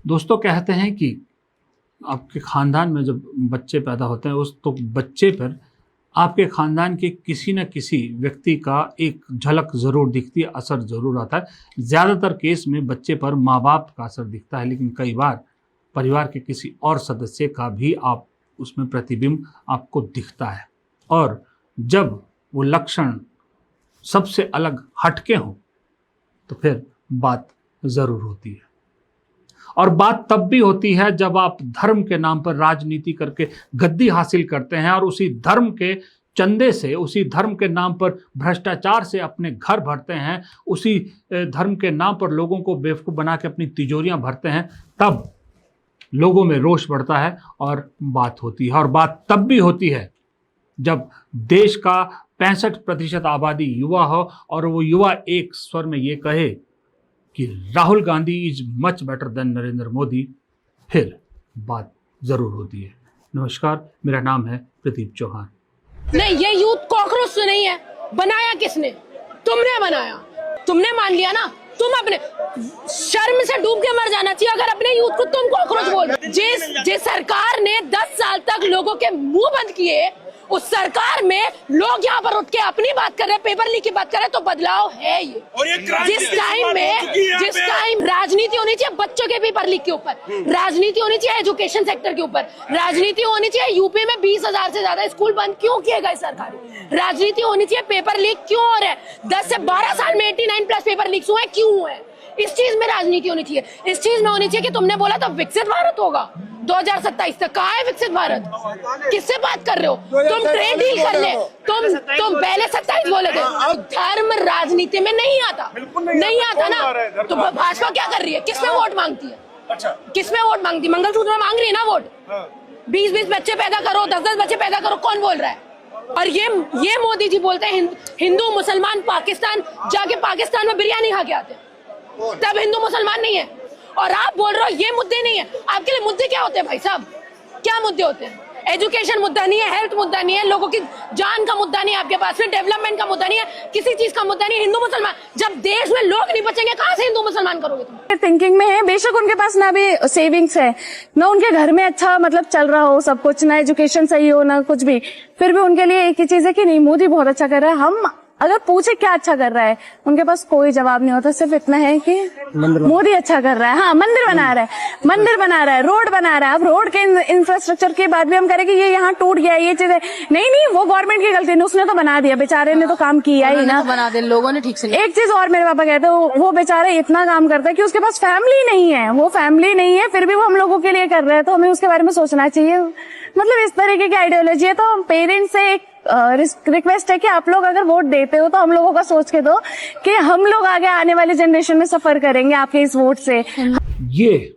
दोस्तों कहते हैं कि आपके ख़ानदान में जब बच्चे पैदा होते हैं उस तो बच्चे पर आपके ख़ानदान के किसी न किसी व्यक्ति का एक झलक ज़रूर दिखती है, असर ज़रूर आता है। ज़्यादातर केस में बच्चे पर माँ-बाप का असर दिखता है, लेकिन कई बार परिवार के किसी और सदस्य का भी आप उसमें प्रतिबिंब आपको दिखता है। और जब वो लक्षण सबसे अलग हटके हों तो फिर बात ज़रूर होती है। और बात तब भी होती है जब आप धर्म के नाम पर राजनीति करके गद्दी हासिल करते हैं और उसी धर्म के चंदे से, उसी धर्म के नाम पर भ्रष्टाचार से अपने घर भरते हैं, उसी धर्म के नाम पर लोगों को बेवकूफ़ बना के अपनी तिजोरियां भरते हैं। तब लोगों में रोष बढ़ता है और बात होती है। और बात तब भी होती है जब देश का 65% आबादी युवा हो और वो युवा एक स्वर में ये कहे कि Rahul Gandhi is much better than Narendra Modi, फिर बात जरूर होती है। नमस्कार, मेरा नाम है प्रदीप चौहान। नहीं, ये यूथ कॉकरोच तो नहीं है। बनाया किसने? तुमने बनाया, तुमने मान लिया ना। तुम अपने शर्म से डूब के मर जाना चाहिए अगर अपने यूथ को तुम कॉकरोच बोल। जिस सरकार ने 10 साल तक लोगों के मुंह बंद किए, उस सरकार में लोग यहाँ पर उठ के अपनी बात कर रहे हैं, पेपर लीक की बात कर रहे हैं, तो बदलाव है ये। जिस टाइम राजनीति होनी चाहिए बच्चों के पेपर लीक के ऊपर, राजनीति होनी चाहिए एजुकेशन सेक्टर के ऊपर, राजनीति होनी चाहिए यूपी में 20,000 से ज्यादा स्कूल बंद क्यों किए गए सरकारी, राजनीति होनी चाहिए पेपर लीक क्यों हो रहे हैं, 10 से 12 साल में 89+ पेपर लीक हुए क्यों हुए। इस चीज में राजनीति होनी चाहिए। इस चीज में होनी चाहिए कि तुमने बोला था विकसित भारत होगा 2027 तक। कहाँ है विकसित भारत? किससे बात कर रहे हो? तुम ट्रेड डील कर ले। तुम पहले 27 बोले थे। धर्म राजनीति में नहीं आता, नहीं आता ना। तो भाजपा क्या कर रही है? किसमें वोट मांगती है? अच्छा, किसमें वोट मांगती है? मंगलसूत्र में मांग रही है ना वोट। 20-20 बच्चे पैदा करो, 10-10 बच्चे पैदा करो, कौन बोल रहा है? और ये मोदी जी बोलते हैं हिंदू मुसलमान पाकिस्तान जाके पाकिस्तान में बिरयानी खा के आते हैं, तब हिंदू मुसलमान नहीं है। और आप बोल रहे हो ये मुद्दे नहीं है। आपके लिए मुद्दे क्या होते हैं भाई साहब? क्या मुद्दे होते हैं? एजुकेशन मुद्दा नहीं है, हेल्थ मुद्दा नहीं है, लोगों की जान का मुद्दा नहीं है आपके पास, फिर डेवलपमेंट का मुद्दा नहीं है, किसी चीज का मुद्दा नहीं है। हिंदू मुसलमान, जब देश में लोग नहीं बचेंगे कहाँ से हिंदू मुसलमान करोगे तुम? थिंकिंग में है, बेशक उनके पास ना भी सेविंग्स है, ना उनके घर में अच्छा मतलब चल रहा हो सब कुछ, ना एजुकेशन सही हो, ना कुछ भी, फिर भी उनके लिए एक ही चीज है कि नहीं मोदी बहुत अच्छा कर रहा है। हम अगर पूछे क्या अच्छा कर रहा है, उनके पास कोई जवाब नहीं होता, सिर्फ इतना है कि मोदी अच्छा कर रहा है। हाँ, मंदिर बना रहा है, मंदिर बना रहा है, रोड बना रहा है। अब रोड के इंफ्रास्ट्रक्चर की बात भी हम करें कि ये यहाँ टूट गया, ये चीज है, नहीं वो गवर्नमेंट की गलती नहीं, उसने तो बना दिया, बेचारे ने तो काम किया ही ना, बना दे लोगों ने ठीक से। एक चीज और मेरे पापा कहते हैं, वो बेचारा इतना काम करता है कि उसके पास फैमिली नहीं है, वो फैमिली नहीं है, फिर भी वो हम लोगों के लिए कर रहे हैं, तो हमें उसके बारे में सोचना चाहिए। मतलब इस तरीके की आइडियोलॉजी है। तो पेरेंट्स से एक रिक्वेस्ट है कि आप लोग अगर वोट देते हो तो हम लोगों का सोच के दो कि हम लोग आगे आने वाली जनरेशन में सफर करेंगे आपके इस वोट से। ये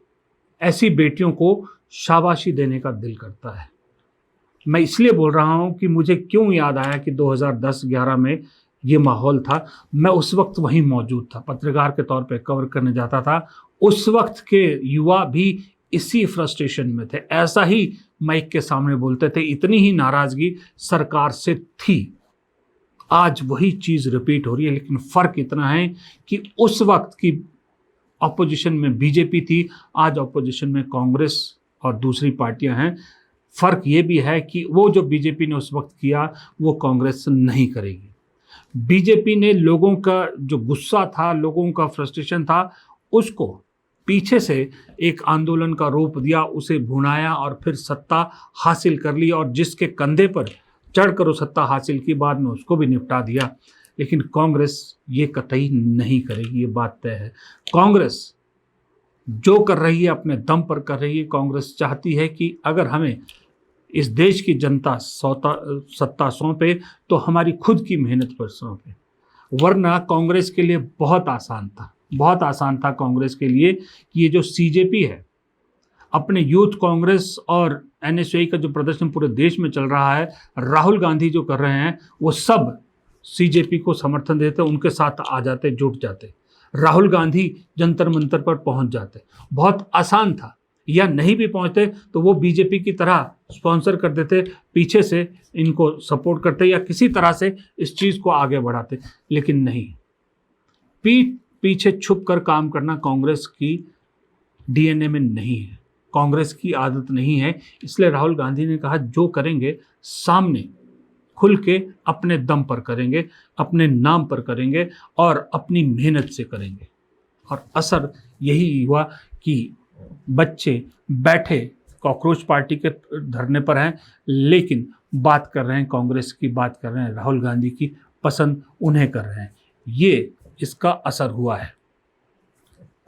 ऐसी बेटियों को शाबाशी देने का दिल करता है। मैं इसलिए बोल रहा हूं कि मुझे क्यों याद आया कि 2010-11 में ये माहौल था। मैं उस वक्त वहीं मौजूद था, पत्रकार के तौर पे कवर करने जाता था। उस वक्त के युवा भी इसी फ्रस्ट्रेशन में थे, ऐसा ही माइक के सामने बोलते थे, इतनी ही नाराजगी सरकार से थी। आज वही चीज़ रिपीट हो रही है, लेकिन फ़र्क इतना है कि उस वक्त की अपोजिशन में बीजेपी थी, आज अपोजिशन में कांग्रेस और दूसरी पार्टियां हैं। फ़र्क ये भी है कि वो जो बीजेपी ने उस वक्त किया वो कांग्रेस नहीं करेगी। बीजेपी ने लोगों का जो गुस्सा था, लोगों का फ्रस्ट्रेशन था, उसको पीछे से एक आंदोलन का रूप दिया, उसे भुनाया और फिर सत्ता हासिल कर ली। और जिसके कंधे पर चढ़कर उस सत्ता हासिल की, बाद में उसको भी निपटा दिया। लेकिन कांग्रेस ये कतई नहीं करेगी, ये बात तय है। कांग्रेस जो कर रही है अपने दम पर कर रही है। कांग्रेस चाहती है कि अगर हमें इस देश की जनता सत्ता सौंपे तो हमारी खुद की मेहनत पर सौंपे, वरना कांग्रेस के लिए बहुत आसान था कांग्रेस के लिए कि ये जो सीजेपी है, अपने यूथ कांग्रेस और एनएसयूआई का जो प्रदर्शन पूरे देश में चल रहा है, राहुल गांधी जो कर रहे हैं, वो सब सीजेपी को समर्थन देते, उनके साथ आ जाते, जुट जाते, राहुल गांधी जंतर मंतर पर पहुंच जाते। बहुत आसान था। या नहीं भी पहुंचते तो वो बीजेपी की तरह स्पॉन्सर कर देते, पीछे से इनको सपोर्ट करते या किसी तरह से इस चीज़ को आगे बढ़ाते। लेकिन नहीं, पीठ पीछे छुप कर काम करना कांग्रेस की डीएनए में नहीं है, कांग्रेस की आदत नहीं है। इसलिए राहुल गांधी ने कहा जो करेंगे सामने खुल के अपने दम पर करेंगे, अपने नाम पर करेंगे और अपनी मेहनत से करेंगे। और असर यही हुआ कि बच्चे बैठे कॉकरोच पार्टी के धरने पर हैं, लेकिन बात कर रहे हैं कांग्रेस की, बात कर रहे हैं राहुल गांधी की, पसंद उन्हें कर रहे हैं। ये इसका असर हुआ है।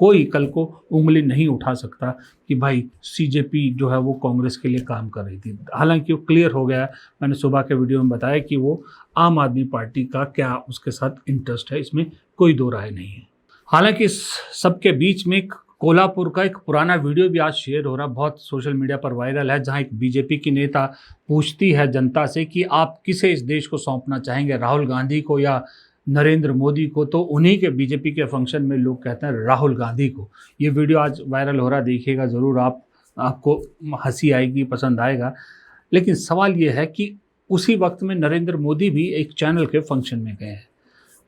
कोई कल को उंगली नहीं उठा सकता कि भाई सीजेपी जो है वो कांग्रेस के लिए काम कर रही थी। हालांकि वो क्लियर हो गया, मैंने सुबह के वीडियो में बताया कि वो आम आदमी पार्टी का क्या उसके साथ इंटरेस्ट है, इसमें कोई दो राय नहीं है। हालांकि इस सबके बीच में कोल्हापुर का एक पुराना वीडियो भी आज शेयर हो रहा, बहुत सोशल मीडिया पर वायरल है, जहां एक बीजेपी की नेता पूछती है जनता से कि आप किसे इस देश को सौंपना चाहेंगे, राहुल गांधी को या नरेंद्र मोदी को। तो उन्हीं के बीजेपी के फंक्शन में लोग कहते हैं राहुल गांधी को। ये वीडियो आज वायरल हो रहा, देखिएगा ज़रूर, आपको हंसी आएगी, पसंद आएगा। लेकिन सवाल ये है कि उसी वक्त में नरेंद्र मोदी भी एक चैनल के फंक्शन में गए हैं।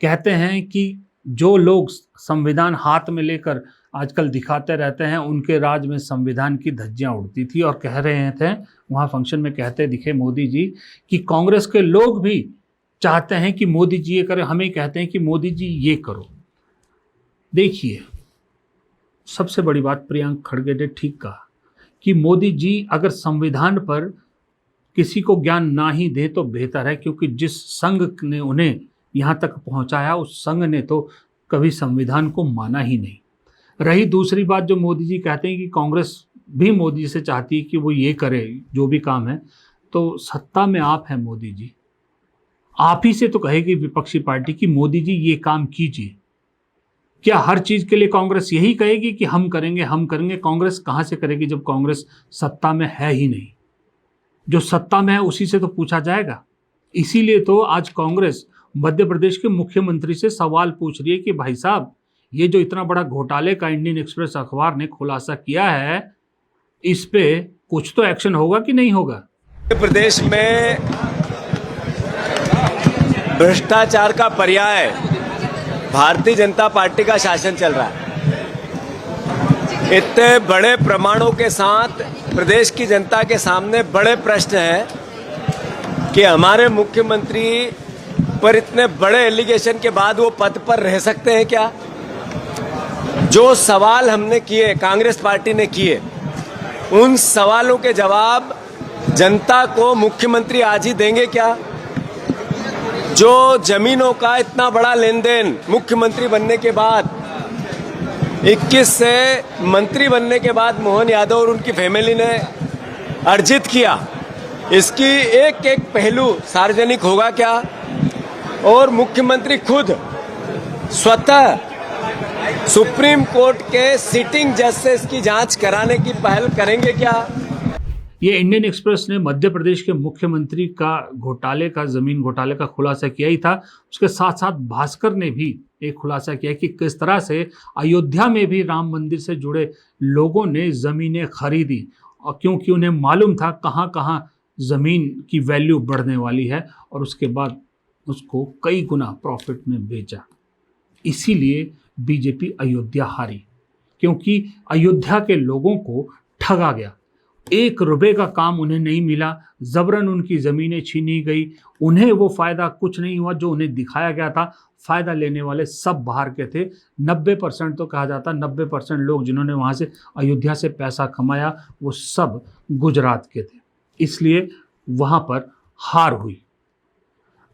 कहते हैं कि जो लोग संविधान हाथ में लेकर आजकल दिखाते रहते हैं, उनके राज में संविधान की धज्जियां उड़ती थी। और कह रहे थे वहाँ फंक्शन में, कहते दिखे मोदी जी कि कांग्रेस के लोग भी चाहते हैं कि मोदी जी ये करें, हमें कहते हैं कि मोदी जी ये करो। देखिए, सबसे बड़ी बात प्रियंक खड़गे ने ठीक कहा कि मोदी जी अगर संविधान पर किसी को ज्ञान ना ही दे तो बेहतर है, क्योंकि जिस संघ ने उन्हें यहाँ तक पहुँचाया, उस संघ ने तो कभी संविधान को माना ही नहीं। रही दूसरी बात, जो मोदी जी कहते हैं कि कांग्रेस भी मोदी से चाहती है कि वो ये करे जो भी काम है, तो सत्ता में आप हैं मोदी जी, आप ही से तो कहेगी विपक्षी पार्टी कि मोदी जी ये काम कीजिए। क्या हर चीज़ के लिए कांग्रेस यही कहेगी कि हम करेंगे हम करेंगे? कांग्रेस कहाँ से करेगी जब कांग्रेस सत्ता में है ही नहीं। जो सत्ता में है उसी से तो पूछा जाएगा। इसीलिए तो आज कांग्रेस मध्य प्रदेश के मुख्यमंत्री से सवाल पूछ रही है कि भाई साहब, ये जो इतना बड़ा घोटाले का इंडियन एक्सप्रेस अखबार ने खुलासा किया है, इस पे कुछ तो एक्शन होगा कि नहीं होगा? मध्य प्रदेश में भ्रष्टाचार का पर्याय भारतीय जनता पार्टी का शासन चल रहा है। इतने बड़े प्रमाणों के साथ प्रदेश की जनता के सामने बड़े प्रश्न हैं कि हमारे मुख्यमंत्री पर इतने बड़े एलिगेशन के बाद वो पद पर रह सकते हैं क्या? जो सवाल हमने किए, कांग्रेस पार्टी ने किए, उन सवालों के जवाब जनता को मुख्यमंत्री आज ही देंगे क्या? जो जमीनों का इतना बड़ा लेन देन मुख्यमंत्री बनने के बाद, 21 से मंत्री बनने के बाद मोहन यादव और उनकी फैमिली ने अर्जित किया, इसकी एक एक पहलू सार्वजनिक होगा क्या? और मुख्यमंत्री खुद स्वतः सुप्रीम कोर्ट के सिटिंग जज से इसकी जांच कराने की पहल करेंगे क्या? ये इंडियन एक्सप्रेस ने मध्य प्रदेश के मुख्यमंत्री का घोटाले का, जमीन घोटाले का खुलासा किया ही था। उसके साथ साथ भास्कर ने भी एक खुलासा किया कि किस तरह से अयोध्या में भी राम मंदिर से जुड़े लोगों ने ज़मीनें खरीदी, और क्योंकि उन्हें मालूम था कहाँ कहाँ ज़मीन की वैल्यू बढ़ने वाली है, और उसके बाद उसको कई गुना प्रॉफिट में बेचा। इसीलिए बीजेपी अयोध्या हारी, क्योंकि अयोध्या के लोगों को ठगा गया। 1 रुपए का काम उन्हें नहीं मिला, जबरन उनकी ज़मीनें छीनी गई। उन्हें वो फ़ायदा कुछ नहीं हुआ जो उन्हें दिखाया गया था। फ़ायदा लेने वाले सब बाहर के थे। 90% तो कहा जाता, 90% लोग जिन्होंने वहाँ से अयोध्या से पैसा कमाया वो सब गुजरात के थे। इसलिए वहाँ पर हार हुई।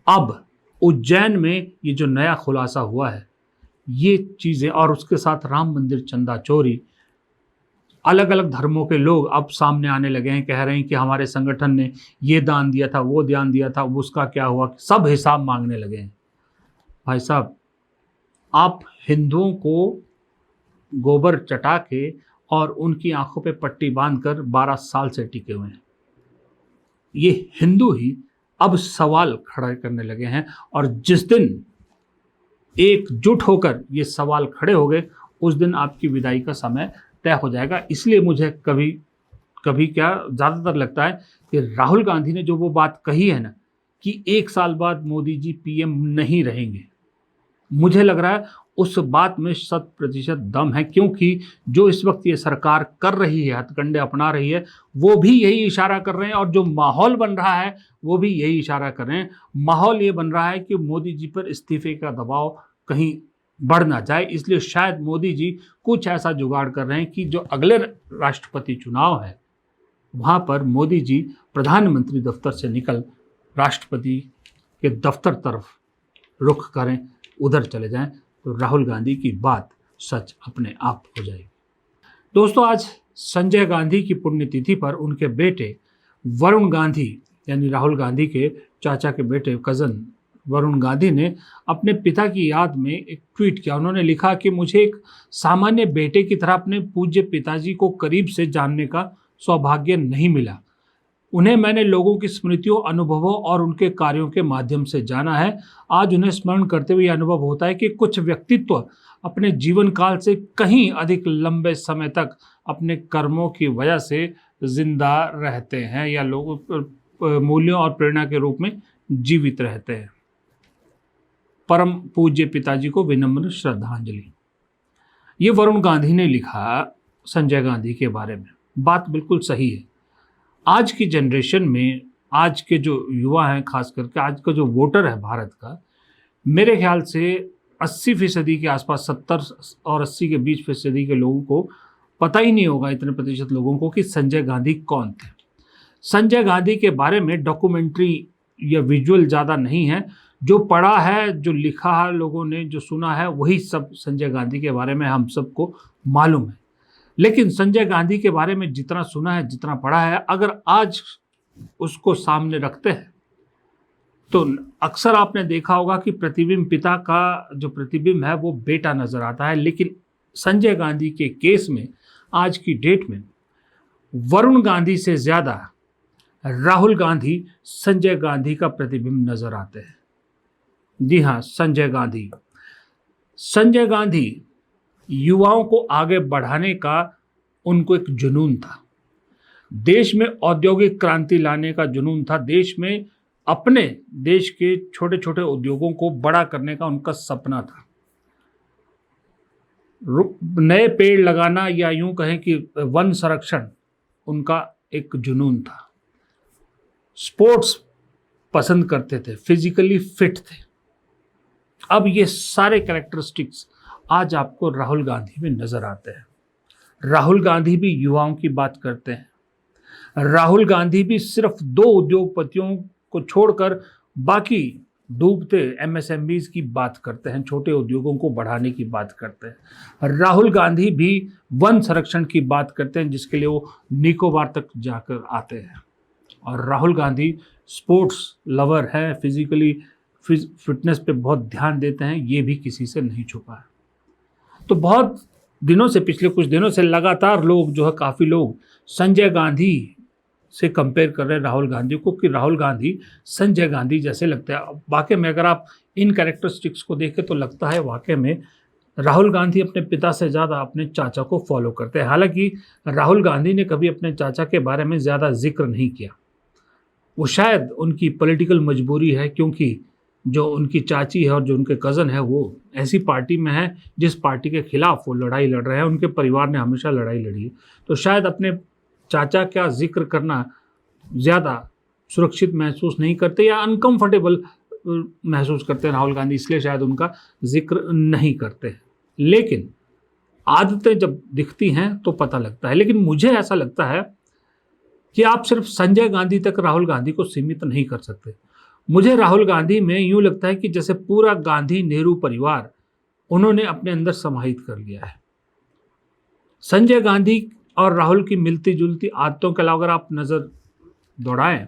अब उज्जैन में ये जो नया खुलासा हुआ है, ये चीज़ें, और उसके साथ राम मंदिर चंदा चोरी, अलग अलग धर्मों के लोग अब सामने आने लगे हैं, कह रहे हैं कि हमारे संगठन ने ये दान दिया था, वो दान दिया था, उसका क्या हुआ, सब हिसाब मांगने लगे हैं। भाई साहब, आप हिंदुओं को गोबर चटा के और उनकी आंखों पे पट्टी बांधकर 12 साल से टिके हुए हैं। ये हिंदू ही अब सवाल खड़ा करने लगे हैं, और जिस दिन एकजुट होकर ये सवाल खड़े हो गए, उस दिन आपकी विदाई का समय तय हो जाएगा। इसलिए मुझे कभी क्या ज़्यादातर लगता है कि राहुल गांधी ने जो वो बात कही है ना कि 1 साल बाद मोदी जी पीएम नहीं रहेंगे, मुझे लग रहा है उस बात में 100% दम है, क्योंकि जो इस वक्त ये सरकार कर रही है, हथकंडे अपना रही है, वो भी यही इशारा कर रहे हैं, और जो माहौल बन रहा है वो भी यही इशारा कर रहे हैं। माहौल ये बन रहा है कि मोदी जी पर इस्तीफे का दबाव कहीं बढ़ ना जाए, इसलिए शायद मोदी जी कुछ ऐसा जुगाड़ कर रहे हैं कि जो अगले राष्ट्रपति चुनाव है वहाँ पर मोदी जी प्रधानमंत्री दफ्तर से निकल राष्ट्रपति के दफ्तर तरफ रुख करें, उधर चले जाएं, तो राहुल गांधी की बात सच अपने आप हो जाएगी। दोस्तों, आज संजय गांधी की पुण्यतिथि पर उनके बेटे वरुण गांधी, यानी राहुल गांधी के चाचा के बेटे कज़न वरुण गांधी ने अपने पिता की याद में एक ट्वीट किया। उन्होंने लिखा कि मुझे एक सामान्य बेटे की तरह अपने पूज्य पिताजी को करीब से जानने का सौभाग्य नहीं मिला। उन्हें मैंने लोगों की स्मृतियों, अनुभवों और उनके कार्यों के माध्यम से जाना है। आज उन्हें स्मरण करते हुए अनुभव होता है कि कुछ व्यक्तित्व अपने जीवन काल से कहीं अधिक लंबे समय तक अपने कर्मों की वजह से जिंदा रहते हैं या लोगों पर मूल्यों और प्रेरणा के रूप में जीवित रहते हैं। परम पूज्य पिताजी को विनम्र श्रद्धांजलि। ये वरुण गांधी ने लिखा संजय गांधी के बारे में। बात बिल्कुल सही है। आज की जनरेशन में, आज के जो युवा हैं, खास करके आज का जो वोटर है भारत का, मेरे ख्याल से 80% के आसपास, 70 और 80 के बीच फीसदी के लोगों को पता ही नहीं होगा, इतने प्रतिशत लोगों को, कि संजय गांधी कौन थे। संजय गांधी के बारे में डॉक्यूमेंट्री या विजुअल ज़्यादा नहीं है। जो पढ़ा है, जो लिखा है लोगों ने, जो सुना है, वही सब संजय गांधी के बारे में हम सबको मालूम है। लेकिन संजय गांधी के बारे में जितना सुना है, जितना पढ़ा है, अगर आज उसको सामने रखते हैं तो अक्सर आपने देखा होगा कि प्रतिबिंब, पिता का जो प्रतिबिंब है वो बेटा नजर आता है। लेकिन संजय गांधी के केस में आज की डेट में वरुण गांधी से ज़्यादा राहुल गांधी संजय गांधी का प्रतिबिंब नजर आते हैं। जी हाँ, संजय गांधी युवाओं को आगे बढ़ाने का उनको एक जुनून था। देश में औद्योगिक क्रांति लाने का जुनून था। देश में अपने देश के छोटे छोटे उद्योगों को बड़ा करने का उनका सपना था। नए पेड़ लगाना, या यूं कहें कि वन संरक्षण, उनका एक जुनून था। स्पोर्ट्स पसंद करते थे, फिजिकली फिट थे। अब ये सारे कैरेक्टरिस्टिक्स आज आपको राहुल गांधी में नजर आते हैं। राहुल गांधी भी युवाओं की बात करते हैं। राहुल गांधी भी सिर्फ 2 उद्योगपतियों को छोड़कर बाकी डूबते एमएसएमईज की बात करते हैं, छोटे उद्योगों को बढ़ाने की बात करते हैं। राहुल गांधी भी वन संरक्षण की बात करते हैं, जिसके लिए वो निकोबार तक जाकर आते हैं। और राहुल गांधी स्पोर्ट्स लवर है, फिजिकली फिटनेस पे बहुत ध्यान देते हैं, ये भी किसी से नहीं छुपा है। तो बहुत दिनों से, पिछले कुछ दिनों से लगातार लोग जो है, काफ़ी लोग संजय गांधी से कंपेयर कर रहे हैं राहुल गांधी को, कि राहुल गांधी संजय गांधी जैसे लगते हैं। वाकई में अगर आप इन कैरेक्टरिस्टिक्स को देखें तो लगता है वाकई में राहुल गांधी अपने पिता से ज़्यादा अपने चाचा को फॉलो करते हैं। हालांकि राहुल गांधी ने कभी अपने चाचा के बारे में ज़्यादा जिक्र नहीं किया। वो शायद उनकी पॉलिटिकल मजबूरी है, क्योंकि जो उनकी चाची है और जो उनके कज़न है वो ऐसी पार्टी में है जिस पार्टी के खिलाफ वो लड़ाई लड़ रहे हैं। उनके परिवार ने हमेशा लड़ाई लड़ी है, तो शायद अपने चाचा का जिक्र करना ज़्यादा सुरक्षित महसूस नहीं करते या अनकंफर्टेबल महसूस करते हैं राहुल गांधी, इसलिए शायद उनका जिक्र नहीं करते हैं। लेकिन आदतें जब दिखती हैं तो पता लगता है। लेकिन मुझे ऐसा लगता है कि आप सिर्फ संजय गांधी तक राहुल गांधी को सीमित नहीं कर सकते। मुझे राहुल गांधी में यूं लगता है कि जैसे पूरा गांधी नेहरू परिवार उन्होंने अपने अंदर समाहित कर लिया है। संजय गांधी और राहुल की मिलती जुलती आदतों के अलावा अगर आप नज़र दौड़ाएं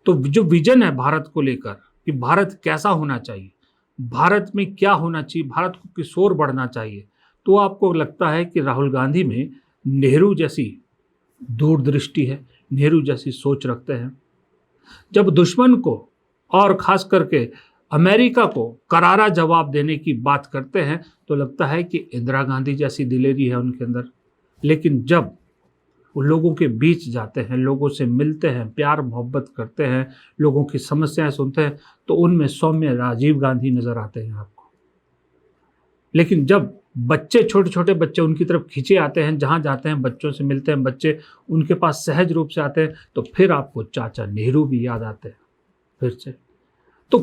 तो जो विजन है भारत को लेकर कि भारत कैसा होना चाहिए, भारत में क्या होना चाहिए, भारत को किस ओर बढ़ना चाहिए, तो आपको लगता है कि राहुल गांधी में नेहरू जैसी दूरदृष्टि है, नेहरू जैसी सोच रखते हैं। जब दुश्मन को और खास करके अमेरिका को करारा जवाब देने की बात करते हैं तो लगता है कि इंदिरा गांधी जैसी दिलेरी है उनके अंदर। लेकिन जब वो लोगों के बीच जाते हैं, लोगों से मिलते हैं, प्यार मोहब्बत करते हैं, लोगों की समस्याएं सुनते हैं, तो उनमें सौम्य राजीव गांधी नजर आते हैं आपको। लेकिन जब बच्चे, छोटे छोटे बच्चे उनकी तरफ खींचे आते हैं, जहाँ जाते हैं बच्चों से मिलते हैं, बच्चे उनके पास सहज रूप से आते हैं, तो फिर आपको चाचा नेहरू भी याद आते हैं फिर से। तो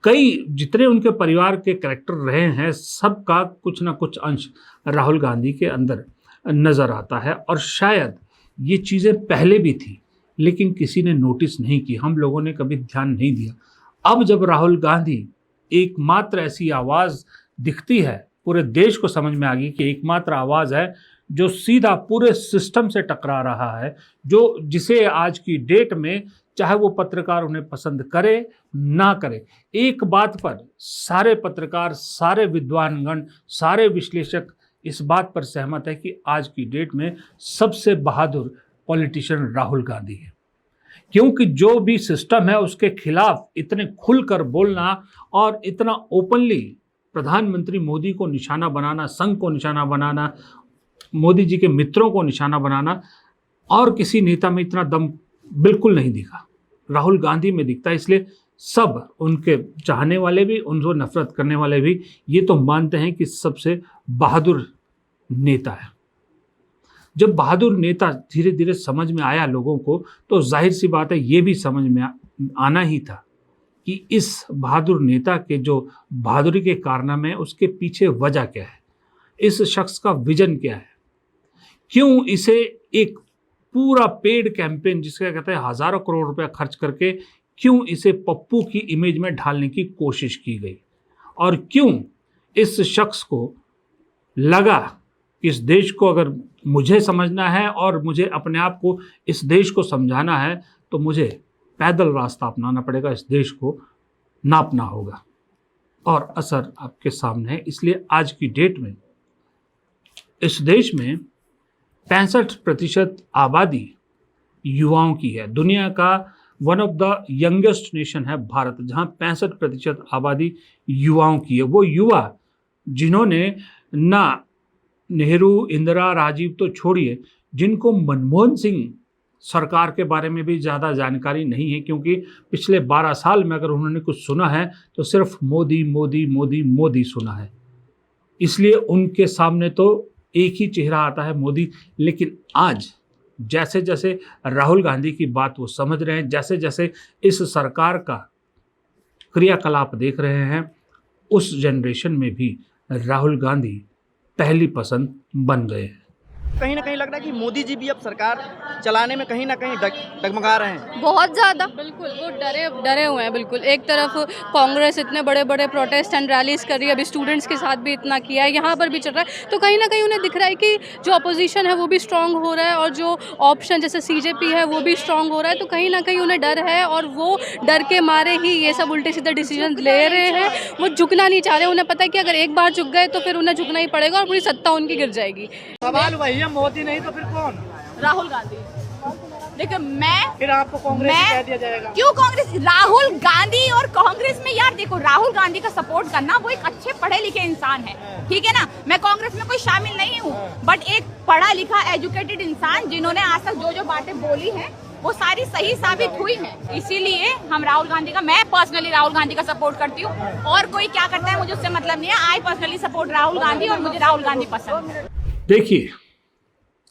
कई जितने उनके परिवार के कैरेक्टर रहे हैं, सबका कुछ ना कुछ अंश राहुल गांधी के अंदर नज़र आता है। और शायद ये चीज़ें पहले भी थी, लेकिन किसी ने नोटिस नहीं की, हम लोगों ने कभी ध्यान नहीं दिया। अब जब राहुल गांधी एकमात्र ऐसी आवाज़ दिखती है, पूरे देश को समझ में आ गई कि एकमात्र आवाज़ है जो सीधा पूरे सिस्टम से टकरा रहा है, जो जिसे आज की डेट में चाहे वो पत्रकार उन्हें पसंद करे ना करे, एक बात पर सारे पत्रकार, सारे विद्वानगण, सारे विश्लेषक इस बात पर सहमत है कि आज की डेट में सबसे बहादुर पॉलिटिशियन राहुल गांधी है। क्योंकि जो भी सिस्टम है उसके खिलाफ इतने खुलकर बोलना और इतना ओपनली प्रधानमंत्री मोदी को निशाना बनाना, संघ को निशाना बनाना, मोदी जी के मित्रों को निशाना बनाना, और किसी नेता में इतना दम बिल्कुल नहीं दिखा, राहुल गांधी में दिखता है। इसलिए सब उनके चाहने वाले भी, उनको नफरत करने वाले भी ये तो मानते हैं कि सबसे बहादुर नेता है। जब बहादुर नेता धीरे धीरे समझ में आया लोगों को, तो जाहिर सी बात है ये भी समझ में आना ही था कि इस बहादुर नेता के जो बहादुरी के कारनामे हैं उसके पीछे वजह क्या है, इस शख्स का विजन क्या है, क्यों इसे एक पूरा पेड कैंपेन जिसका कहते हैं हजारों करोड़ रुपया खर्च करके क्यों इसे पप्पू की इमेज में ढालने की कोशिश की गई, और क्यों इस शख्स को लगा कि इस देश को अगर मुझे समझना है और मुझे अपने आप को इस देश को समझाना है तो मुझे पैदल रास्ता अपनाना पड़ेगा, इस देश को नापना होगा। और असर आपके सामने है। इसलिए आज की डेट में इस देश में 65% आबादी युवाओं की है। दुनिया का one of the youngest nation है भारत, जहां 65% आबादी युवाओं की है। वो युवा जिन्होंने ना नेहरू, इंदिरा, राजीव तो छोड़िए, जिनको मनमोहन सिंह सरकार के बारे में भी ज़्यादा जानकारी नहीं है, क्योंकि पिछले 12 साल में अगर उन्होंने कुछ सुना है तो सिर्फ मोदी मोदी मोदी मोदी सुना है। इसलिए उनके सामने तो एक ही चेहरा आता है, मोदी। लेकिन आज जैसे जैसे राहुल गांधी की बात वो समझ रहे हैं, जैसे जैसे इस सरकार का क्रियाकलाप देख रहे हैं, उस जनरेशन में भी राहुल गांधी पहली पसंद बन गए हैं। कहीं ना कहीं लग रहा है कि मोदी जी भी अब सरकार चलाने में कहीं ना कहीं डगमगा रहे हैं। बहुत ज़्यादा, बिल्कुल वो डरे हुए हैं। बिल्कुल एक तरफ कांग्रेस इतने बड़े बड़े प्रोटेस्ट एंड रैलीज कर रही है, अभी स्टूडेंट्स के साथ भी इतना किया है, यहाँ पर भी चल रहा है, तो कहीं ना कहीं उन्हें दिख रहा है कि जो अपोजिशन है वो भी स्ट्रांग हो रहा है और जो ऑप्शन जैसे CJP है वो भी स्ट्रांग हो रहा है। तो कहीं ना कहीं उन्हें डर है और वो डर के मारे ही ये सब उल्टे सीधे डिसीजन ले रहे हैं। वो झुकना नहीं चाह रहे, उन्हें पता है कि अगर एक बार झुक गए तो फिर उन्हें झुकना ही पड़ेगा और पूरी सत्ता उनकी गिर जाएगी। सवाल वही है, मोदी नहीं तो फिर कौन? राहुल गांधी। देखो फिर आपको कांग्रेस कह दिया जाएगा। क्यों कांग्रेस? राहुल गांधी और कांग्रेस में यार देखो, राहुल गांधी का सपोर्ट करना, वो एक अच्छे पढ़े लिखे इंसान है, ठीक है ना। मैं कांग्रेस में कोई शामिल नहीं हूँ, बट एक पढ़ा लिखा एजुकेटेड इंसान जिन्होंने आज तक जो जो बातें बोली हैं वो सारी सही साबित हुई हैं। इसीलिए हम राहुल गांधी का, मैं पर्सनली राहुल गांधी का सपोर्ट करती हूँ, और कोई क्या करता है मुझे उससे मतलब नहीं है। I personally support Rahul Gandhi और मुझे राहुल गांधी पसंद है। देखिए,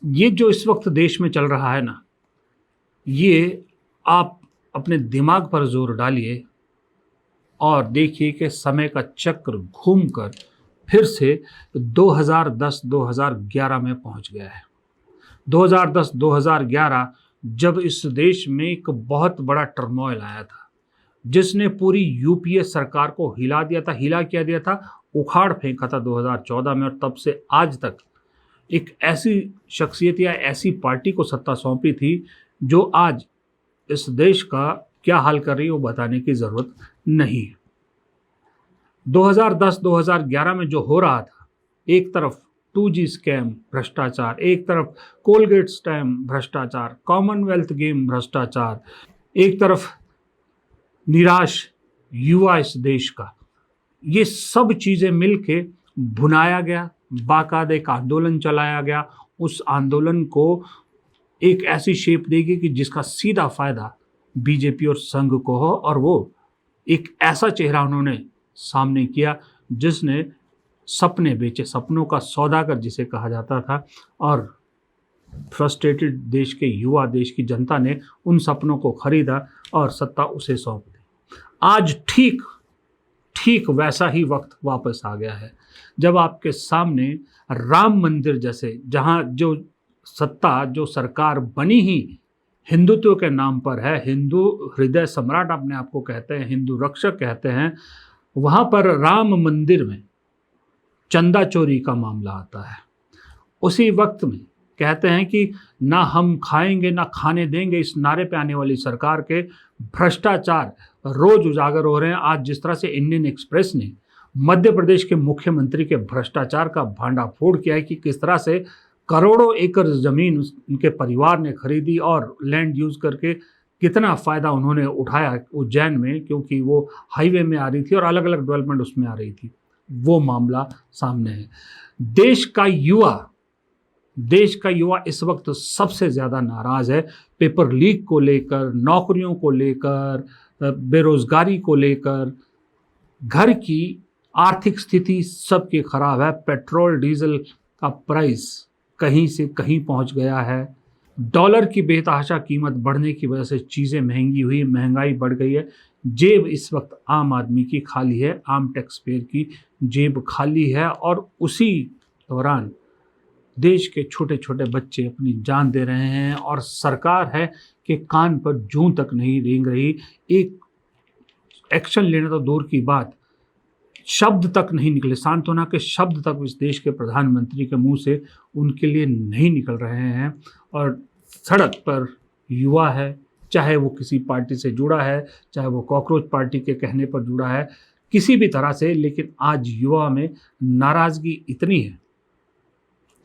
ये जो इस वक्त देश में चल रहा है ना, ये आप अपने दिमाग पर जोर डालिए और देखिए कि समय का चक्र घूमकर फिर से 2010-2011 में पहुंच गया है। 2010-2011 जब इस देश में एक बहुत बड़ा टर्मोइल आया था, जिसने पूरी UPA सरकार को हिला दिया था, उखाड़ फेंका था 2014 में, और तब से आज तक एक ऐसी शख्सियत या ऐसी पार्टी को सत्ता सौंपी थी जो आज इस देश का क्या हाल कर रही है वो बताने की ज़रूरत नहीं है। 2010-2011 में जो हो रहा था, एक तरफ 2G स्कैम भ्रष्टाचार, एक तरफ कोलगेट स्कैम भ्रष्टाचार, कॉमनवेल्थ गेम भ्रष्टाचार, एक तरफ निराश युवा इस देश का, ये सब चीज़ें मिलके भुनाया गया, बाकायदा एक आंदोलन चलाया गया। उस आंदोलन को एक ऐसी शेप देगी कि जिसका सीधा फायदा BJP और संघ को हो, और वो एक ऐसा चेहरा उन्होंने सामने किया जिसने सपने बेचे, सपनों का सौदागर जिसे कहा जाता था, और फ्रस्ट्रेटेड देश के युवा, देश की जनता ने उन सपनों को खरीदा और सत्ता उसे सौंप दी। आज ठीक वैसा ही वक्त वापस आ गया है जब आपके सामने राम मंदिर जैसे, जहां जो सत्ता, जो सरकार बनी ही हिंदुत्व के नाम पर है, हिंदू हृदय सम्राट अपने आप को कहते हैं, हिंदू रक्षक कहते हैं, वहाँ पर राम मंदिर में चंदा चोरी का मामला आता है। उसी वक्त में कहते हैं कि ना हम खाएंगे ना खाने देंगे, इस नारे पे आने वाली सरकार के भ्रष्टाचार रोज उजागर हो रहे हैं। आज जिस तरह से इंडियन एक्सप्रेस ने मध्य प्रदेश के मुख्यमंत्री के भ्रष्टाचार का भांडाफोड़ किया है कि किस तरह से करोड़ों एकड़ ज़मीन उनके परिवार ने खरीदी और लैंड यूज़ करके कितना फ़ायदा उन्होंने उठाया उज्जैन में, क्योंकि वो हाईवे में आ रही थी और अलग अलग डेवलपमेंट उसमें आ रही थी, वो मामला सामने है। देश का युवा इस वक्त सबसे ज़्यादा नाराज़ है पेपर लीक को लेकर, नौकरियों को लेकर, बेरोज़गारी को लेकर, घर की आर्थिक स्थिति सबकी ख़राब है। पेट्रोल डीजल का प्राइस कहीं से कहीं पहुंच गया है। डॉलर की बेतहाशा कीमत बढ़ने की वजह से चीज़ें महंगी हुई, महंगाई बढ़ गई है। जेब इस वक्त आम आदमी की खाली है, आम टैक्स पेयर की जेब खाली है, और उसी दौरान देश के छोटे छोटे बच्चे अपनी जान दे रहे हैं और सरकार है कि कान पर जूं तक नहीं रेंग रही। एक एक्शन लेना तो दूर की बात, शब्द तक नहीं निकले, सांत्वना के शब्द तक इस देश के प्रधानमंत्री के मुंह से उनके लिए नहीं निकल रहे हैं। और सड़क पर युवा है, चाहे वो किसी पार्टी से जुड़ा है, चाहे वो कॉकरोच पार्टी के कहने पर जुड़ा है, किसी भी तरह से, लेकिन आज युवा में नाराज़गी इतनी है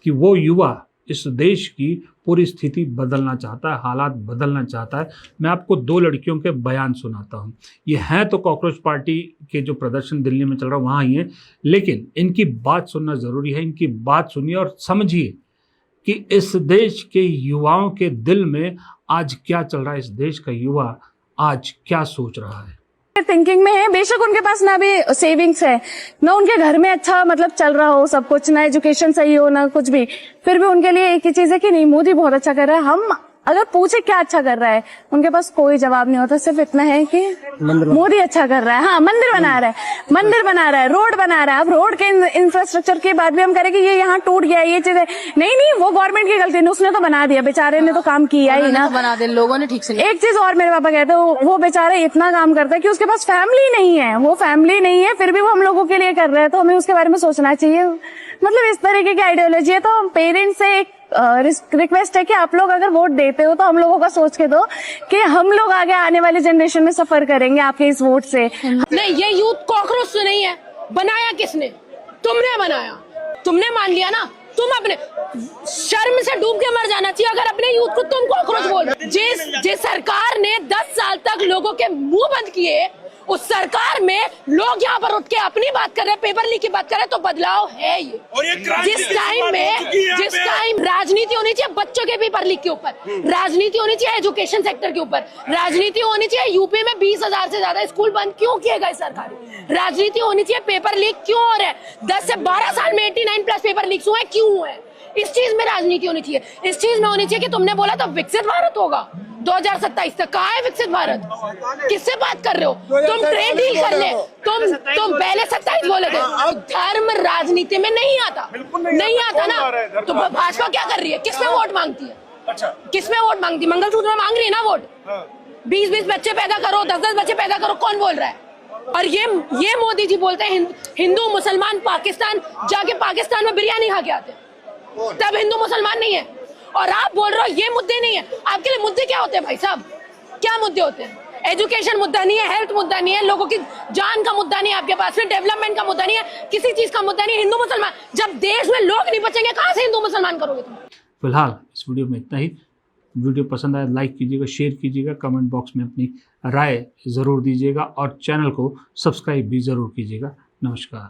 कि वो युवा इस देश की पूरी स्थिति बदलना चाहता है, हालात बदलना चाहता है। मैं आपको दो लड़कियों के बयान सुनाता हूँ। ये हैं तो कॉकरोच पार्टी के जो प्रदर्शन दिल्ली में चल रहा है वहाँ ही है, लेकिन इनकी बात सुनना ज़रूरी है। इनकी बात सुनिए और समझिए कि इस देश के युवाओं के दिल में आज क्या चल रहा है, इस देश का युवा आज क्या सोच रहा है। थिंकिंग में है, बेशक उनके पास ना भी सेविंग्स है, ना उनके घर में अच्छा मतलब चल रहा हो सब कुछ, ना एजुकेशन सही हो, ना कुछ भी, फिर भी उनके लिए एक ही चीज है कि नहीं, मोदी बहुत अच्छा कर रहा है। हम अगर पूछे क्या अच्छा कर रहा है, उनके पास कोई जवाब नहीं होता, सिर्फ इतना है कि मोदी अच्छा कर रहा है। हाँ, मंदिर बना रहा है, रोड बना रहा है। अब रोड के इंफ्रास्ट्रक्चर की बात भी हम करें कि ये यहाँ टूट गया, ये चीज है, नहीं, वो गवर्नमेंट की गलती नहीं, उसने तो बना दिया, बेचारे ने तो काम किया ही ना, बना दे, लोगों ने ठीक से। एक चीज और मेरे पापा कहते हैं, वो बेचारा इतना काम करता है कि उसके पास फैमिली नहीं है, फिर भी वो हम लोगों के लिए कर रहे हैं, तो हमें उसके बारे में सोचना चाहिए। मतलब इस तरीके की आइडियोलॉजी है। तो पेरेंट्स से एक रिक्वेस्ट है कि आप लोग अगर वोट देते हो तो हम लोगों का सोच के दो कि हम लोग आगे आने वाली जनरेशन में सफर करेंगे आपके इस वोट से। नहीं, ये यूथ कॉकरोच से नहीं है, बनाया किसने? तुमने बनाया, तुमने मान लिया ना। तुम अपने शर्म से डूब के मर जाना चाहिए अगर अपने यूथ को तुम कॉकरोच बोल। जिस सरकार ने 10 साल तक लोगों के मुंह बंद किए, उस सरकार में लोग यहाँ पर उठ के अपनी बात कर रहे हैं, पेपर लीक की बात कर रहे हैं, तो बदलाव है ये। जिस टाइम राजनीति होनी चाहिए बच्चों के पेपर लीक के ऊपर, राजनीति होनी चाहिए एजुकेशन सेक्टर के ऊपर, राजनीति होनी चाहिए यूपी में 20,000 से ज्यादा स्कूल बंद क्यों किए गए सरकार, राजनीति होनी चाहिए पेपर लीक क्यों हो रहा है, 10 से 12 साल में 89+ पेपर लीक हुए क्यों हुए। इस चीज में राजनीति होनी चाहिए। इस चीज में होनी चाहिए कि तुमने बोला था विकसित भारत होगा 2027 तक, कहाँ है विकसित भारत? किससे बात कर रहे हो तुम? ट्रेड डील कर ले, तुम पहले 27 बोले थे। धर्म राजनीति में नहीं आता ना। तो भाजपा क्या कर रही है? किसमें वोट मांगती है? अच्छा, किसमें वोट मांगती है? मंगलसूत्र में मांग रही है ना वोट। 20-20 बच्चे पैदा करो, 10-10 बच्चे पैदा करो, कौन बोल रहा है? और ये मोदी जी बोलते हैं हिंदू मुसलमान पाकिस्तान जाके पाकिस्तान में बिरयानी खा के आते हैं, तब हिंदू मुसलमान नहीं है। और आप बोल रहे हो ये मुद्दे नहीं है। आपके लिए मुद्दे क्या होते हैं भाई साहब? क्या मुद्दे होते हैं? एजुकेशन मुद्दा नहीं है, हेल्थ मुद्दा नहीं है, लोगों की जान का मुद्दा नहीं है आपके पास, फिर डेवलपमेंट का मुद्दा नहीं है, किसी चीज का मुद्दा नहीं है। हिंदू मुसलमान, जब देश में लोग नहीं बचेंगे कहां से हिंदू मुसलमान करोगे तुम? फिलहाल इस वीडियो में इतना ही। वीडियो पसंद आए लाइक कीजिएगा, शेयर कीजिएगा, कमेंट बॉक्स में अपनी राय ज़रूर दीजिएगा और चैनल को सब्सक्राइब भी ज़रूर कीजिएगा। नमस्कार।